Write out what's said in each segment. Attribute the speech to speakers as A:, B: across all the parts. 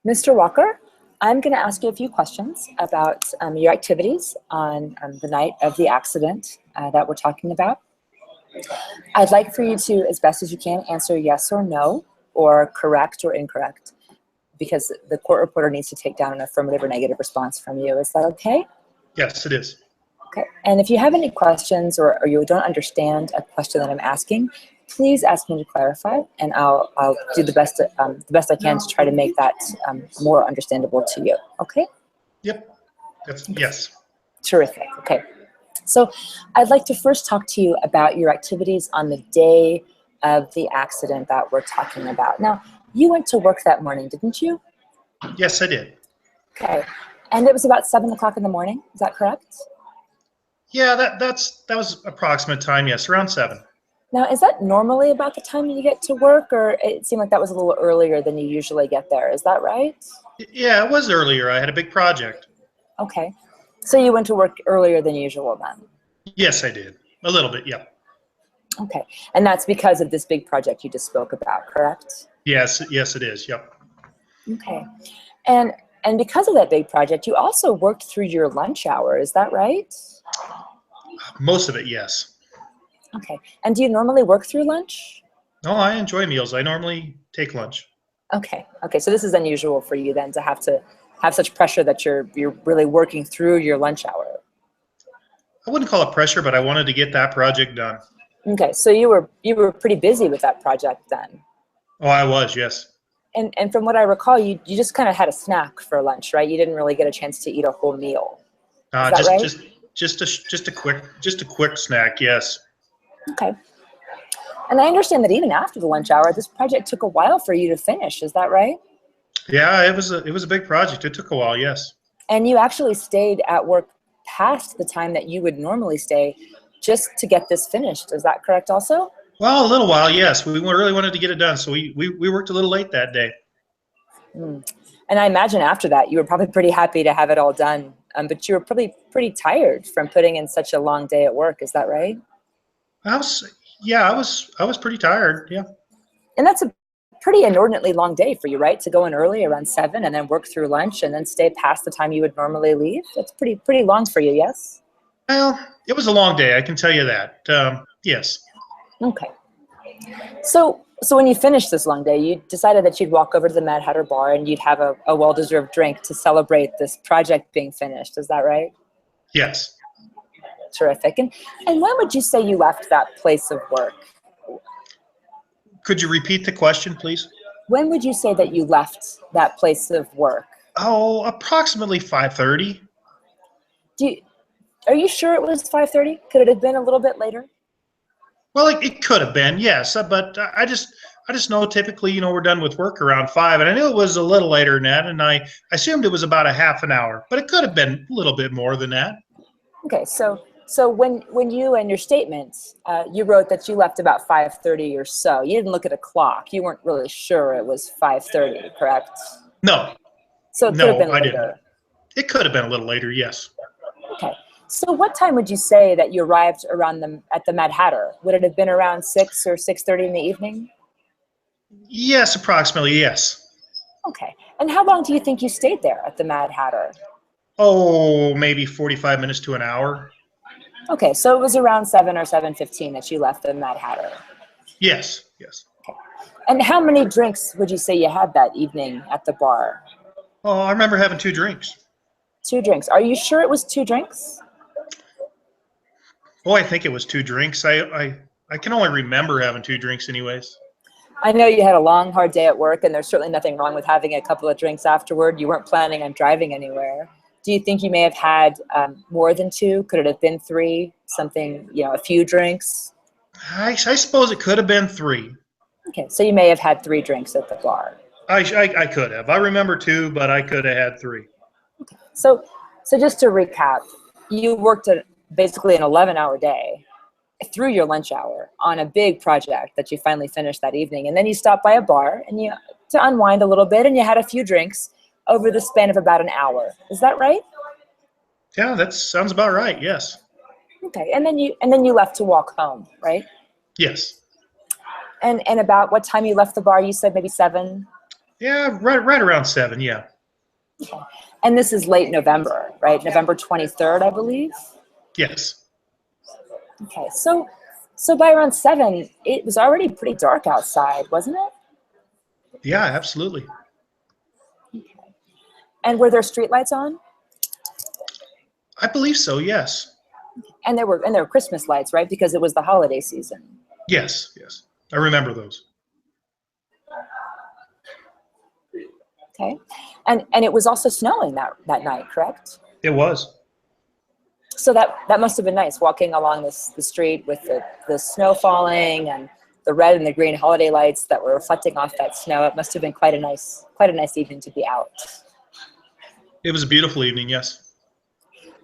A: Mr. Walker, I'm going to ask you a few questions about your activities on the night of the accident that we're talking about. I'd like for you to, as best as you can, answer yes or no, or correct or incorrect, because the court reporter needs to take down an affirmative or negative response from you. Is that okay?
B: Yes, it is.
A: Okay. And if you have any questions or you don't understand a question that I'm asking, please ask me to clarify, and I'll do the best I can to try to make that more understandable to you. Okay?
B: Yep. Yes.
A: Terrific. Okay. So I'd like to first talk to you about your activities on the day of the accident that we're talking about. Now, you went to work that morning, didn't you?
B: Yes, I did.
A: Okay. And it was about 7 o'clock in the morning. Is that correct?
B: Yeah, that was approximate time. Yes, around 7.
A: Now, is that normally about the time you get to work, or it seemed like that was a little earlier than you usually get there? Is that right?
B: Yeah, it was earlier. I had a big project.
A: Okay. So you went to work earlier than usual then?
B: Yes, I did. A little bit, yep.
A: Okay. And that's because of this big project you just spoke about, correct?
B: Yes, it is. Yep.
A: Okay. And because of that big project, you also worked through your lunch hour. Is that right?
B: Most of it, yes.
A: Okay. And do you normally work through lunch?
B: No, I enjoy meals. I normally take lunch.
A: Okay. Okay. So this is unusual for you then to have such pressure that you're really working through your lunch hour.
B: I wouldn't call it pressure, but I wanted to get that project done.
A: Okay. So you were pretty busy with that project then.
B: Oh, I was, yes.
A: And from what I recall, you just kind of had a snack for lunch, right? You didn't really get a chance to eat a whole meal. Is that right?
B: just a quick snack, yes.
A: Okay. And I understand that even after the lunch hour, this project took a while for you to finish. Is that right?
B: Yeah, it was a big project. It took a while, yes.
A: And you actually stayed at work past the time that you would normally stay just to get this finished. Is that correct also?
B: Well, a little while, yes. We really wanted to get it done, so we worked a little late that day.
A: Mm. And I imagine after that, you were probably pretty happy to have it all done. But you were probably pretty tired from putting in such a long day at work. Is that right?
B: I was pretty tired, yeah.
A: And that's a pretty inordinately long day for you, right? To go in early around 7 and then work through lunch and then stay past the time you would normally leave. That's pretty long for you, yes?
B: Well, it was a long day, I can tell you that. Yes.
A: Okay. So when you finished this long day, you decided that you'd walk over to the Mad Hatter bar and you'd have a well-deserved drink to celebrate this project being finished. Is that right?
B: Yes.
A: Terrific. And when would you say you left that place of work?
B: Could you repeat the question, please?
A: When would you say that you left that place of work?
B: Oh, approximately 5:30.
A: Are you sure it was 5:30? Could it have been a little bit later?
B: Well, it could have been, yes, but I just know typically, we're done with work around 5, and I knew it was a little later than that, and I assumed it was about a half an hour, but it could have been a little bit more than that.
A: Okay, so when you in your statement, you wrote that you left about 5:30 or so. You didn't look at a clock. You weren't really sure it was 5:30, correct?
B: No.
A: So it could have been
B: I
A: later.
B: didn't. It could have been a little later, yes.
A: Okay. So what time would you say that you arrived at the Mad Hatter? Would it have been around 6 or 6:30 in the evening?
B: Yes, approximately, yes.
A: Okay. And how long do you think you stayed there at the Mad Hatter?
B: Oh, maybe 45 minutes to an hour.
A: Okay, so it was around 7 or 7:15 that you left the Mad Hatter.
B: Yes.
A: Okay. And how many drinks would you say you had that evening at the bar?
B: Oh, I remember having 2 drinks.
A: 2 drinks. Are you sure it was 2 drinks?
B: Oh, I think it was 2 drinks. I can only remember having 2 drinks anyways.
A: I know you had a long, hard day at work, and there's certainly nothing wrong with having a couple of drinks afterward. You weren't planning on driving anywhere. Do you think you may have had more than 2? Could it have been 3? Something, a few drinks?
B: I suppose it could have been 3.
A: Okay, so you may have had 3 drinks at the bar.
B: I could have. I remember 2, but I could have had 3.
A: Okay. So just to recap, you worked basically an 11-hour day through your lunch hour on a big project that you finally finished that evening. And then you stopped by a bar to unwind a little bit, and you had a few drinks over the span of about an hour. Is that right?
B: Yeah, that sounds about right, yes.
A: Okay, and then you left to walk home, right?
B: Yes.
A: And about what time you left the bar? You said maybe 7?
B: Yeah, right around 7. Yeah.
A: Okay. And this is late November, right? November 23rd, I believe.
B: Yes.
A: Okay, so by around 7, it was already pretty dark outside, wasn't it?
B: Yeah, absolutely.
A: And were there streetlights on?
B: I believe so. Yes.
A: And there were Christmas lights, right? Because it was the holiday season.
B: Yes. Yes. I remember those.
A: Okay. And it was also snowing that night, correct?
B: It was.
A: So that must have been nice, walking along the street with the snow falling and the red and the green holiday lights that were reflecting off that snow. It must have been quite a nice evening to be out.
B: It was a beautiful evening. Yes.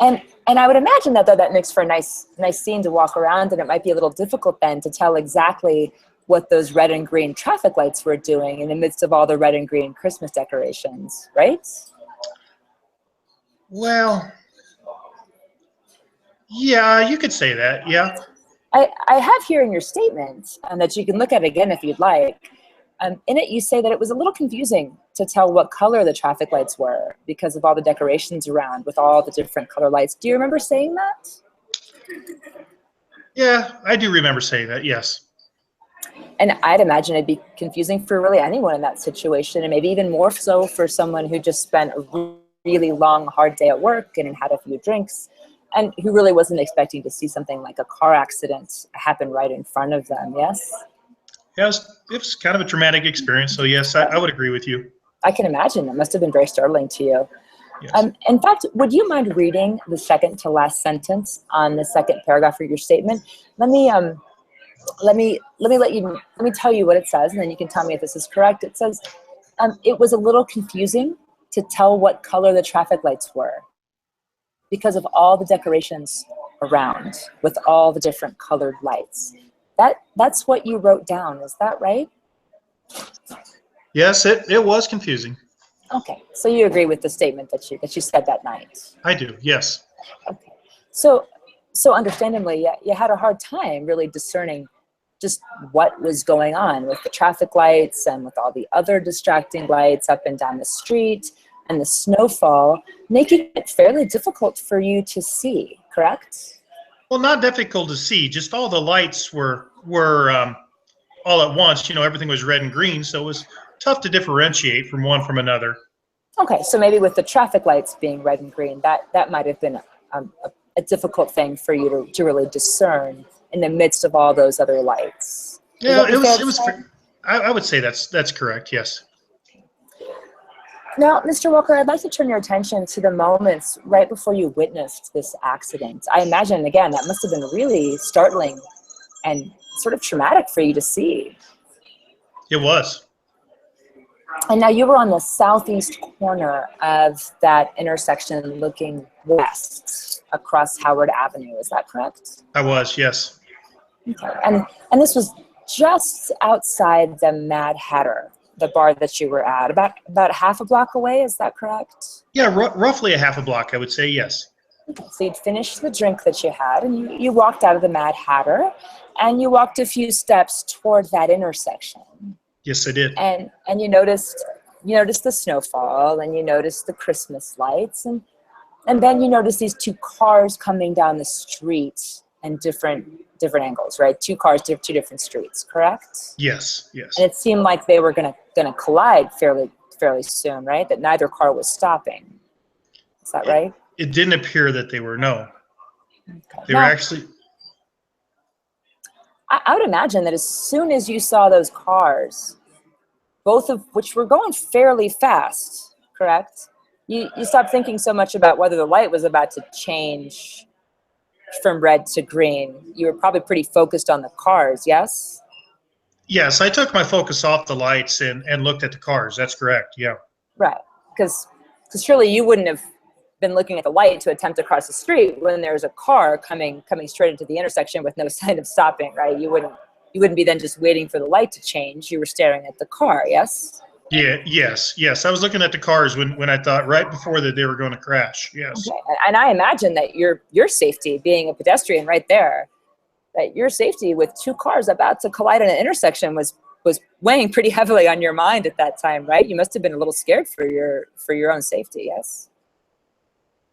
A: And I would imagine that though that makes for a nice scene to walk around, and it might be a little difficult then to tell exactly what those red and green traffic lights were doing in the midst of all the red and green Christmas decorations, right?
B: Well, yeah, you could say that. Yeah.
A: I have here in your statement, that you can look at again if you'd like. In it, you say that it was a little confusing to tell what color the traffic lights were because of all the decorations around with all the different color lights. Do you remember saying that?
B: Yeah, I do remember saying that. Yes.
A: And I'd imagine it'd be confusing for really anyone in that situation, and maybe even more so for someone who just spent a really long, hard day at work and had a few drinks, and who really wasn't expecting to see something like a car accident happen right in front of them, yes?
B: Yeah, it was kind of a traumatic experience. So yes, I would agree with you.
A: I can imagine. It must have been very startling to you.
B: Yes.
A: In fact, would you mind reading the second to last sentence on the second paragraph of your statement? Let me tell you what it says, and then you can tell me if this is correct. It says, it was a little confusing to tell what color the traffic lights were because of all the decorations around with all the different colored lights. That's what you wrote down. Is that right?
B: Yes, it was confusing.
A: Okay, so you agree with the statement that you said that night.
B: I do. Yes.
A: Okay, so understandably, you had a hard time really discerning just what was going on with the traffic lights and with all the other distracting lights up and down the street and the snowfall, making it fairly difficult for you to see, correct?
B: Well, not difficult to see. Just all the lights were all at once. Everything was red and green, so it was tough to differentiate from one from another.
A: Okay, so maybe with the traffic lights being red and green, that might have been a difficult thing for you to really discern in the midst of all those other lights.
B: Yeah, it was. I would say that's correct. Yes.
A: Now, Mr. Walker, I'd like to turn your attention to the moments right before you witnessed this accident. I imagine, again, that must have been really startling and sort of traumatic for you to see.
B: It was.
A: And now you were on the southeast corner of that intersection looking west across Howard Avenue. Is that correct?
B: I was. Yes.
A: Okay. And this was just outside the Mad Hatter, the bar that you were at, about half a block away. Is that correct?
B: Yeah, roughly a half a block, I would say. Yes.
A: Okay. So you'd finished the drink that you had, and you walked out of the Mad Hatter, and you walked a few steps toward that intersection.
B: Yes, I did.
A: And you noticed the snowfall, and you noticed the Christmas lights, and then you noticed these two cars coming down the street in different angles, right? Two cars, two different streets, correct?
B: Yes, yes.
A: And it seemed like they were gonna collide fairly soon, right? That neither car was stopping. Is that right?
B: It didn't appear that they were. No.
A: Okay.
B: They were
A: Now,
B: actually.
A: I would imagine that as soon as you saw those cars, both of which were going fairly fast, correct? You stopped thinking so much about whether the light was about to change from red to green. You were probably pretty focused on the cars, yes?
B: Yes, I took my focus off the lights and looked at the cars. That's correct. Yeah.
A: Right, because surely you wouldn't have been looking at the light to attempt to cross the street when there's a car coming straight into the intersection with no sign of stopping, right? You wouldn't be then just waiting for the light to change. You were staring at the car, yes?
B: Yeah. Yes. I was looking at the cars when I thought right before that they were going to crash. Yes.
A: Okay. And I imagine that your safety, being a pedestrian right there, that your safety with two cars about to collide in an intersection was was weighing pretty heavily on your mind at that time, right? You must have been a little scared for your own safety, yes?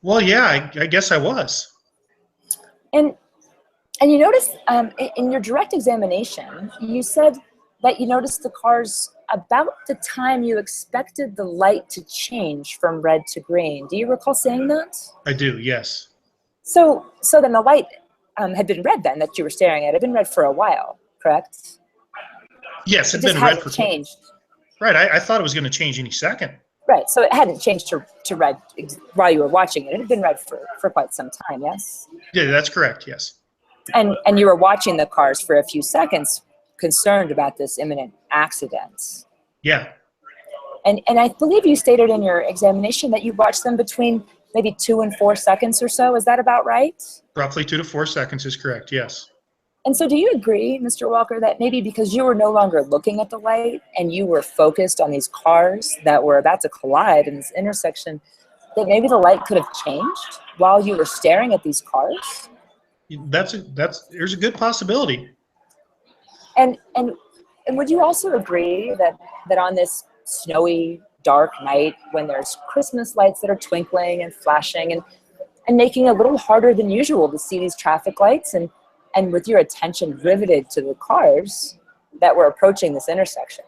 B: Well, yeah, I guess I was.
A: And you noticed in your direct examination, you said that you noticed the cars about the time you expected the light to change from red to green. Do you recall saying that?
B: I do, yes.
A: So then the light had been red then that you were staring at. It had been red for a while, correct?
B: Yes,
A: It
B: it'd
A: just
B: been red
A: hadn't
B: for
A: changed.
B: Right. I thought it was going to change any second.
A: Right, so it hadn't changed to red while you were watching it. It had been red for quite some time, yes?
B: Yeah, that's correct. Yes.
A: And you were watching the cars for a few seconds, concerned about this imminent accident.
B: Yeah.
A: And I believe you stated in your examination that you watched them between maybe 2 and 4 seconds or so. Is that about right?
B: Roughly 2 to 4 seconds is correct. Yes.
A: And so do you agree, Mr. Walker, that maybe because you were no longer looking at the light and you were focused on these cars that were about to collide in this intersection, that maybe the light could have changed while you were staring at these cars?
B: There's a good possibility.
A: And would you also agree that on this snowy, dark night, when there's Christmas lights that are twinkling and flashing and making it a little harder than usual to see these traffic lights, and with your attention riveted to the cars that were approaching this intersection,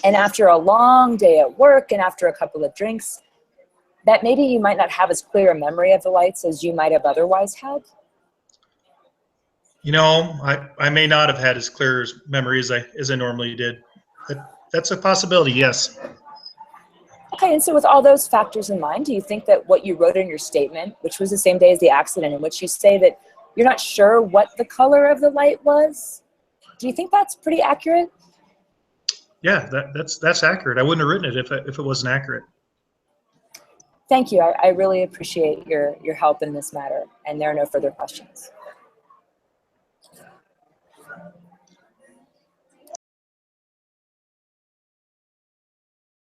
A: and after a long day at work and after a couple of drinks, that maybe you might not have as clear a memory of the lights as you might have otherwise had?
B: You know, I may not have had as clear as memory as I normally did. That's a possibility, yes.
A: Okay, and so with all those factors in mind, do you think that what you wrote in your statement, which was the same day as the accident, in which you say that you're not sure what the color of the light was, do you think that's pretty accurate?
B: Yeah, that's accurate. I wouldn't have written it if it wasn't accurate.
A: Thank you. I really appreciate your help in this matter, and there are no further questions.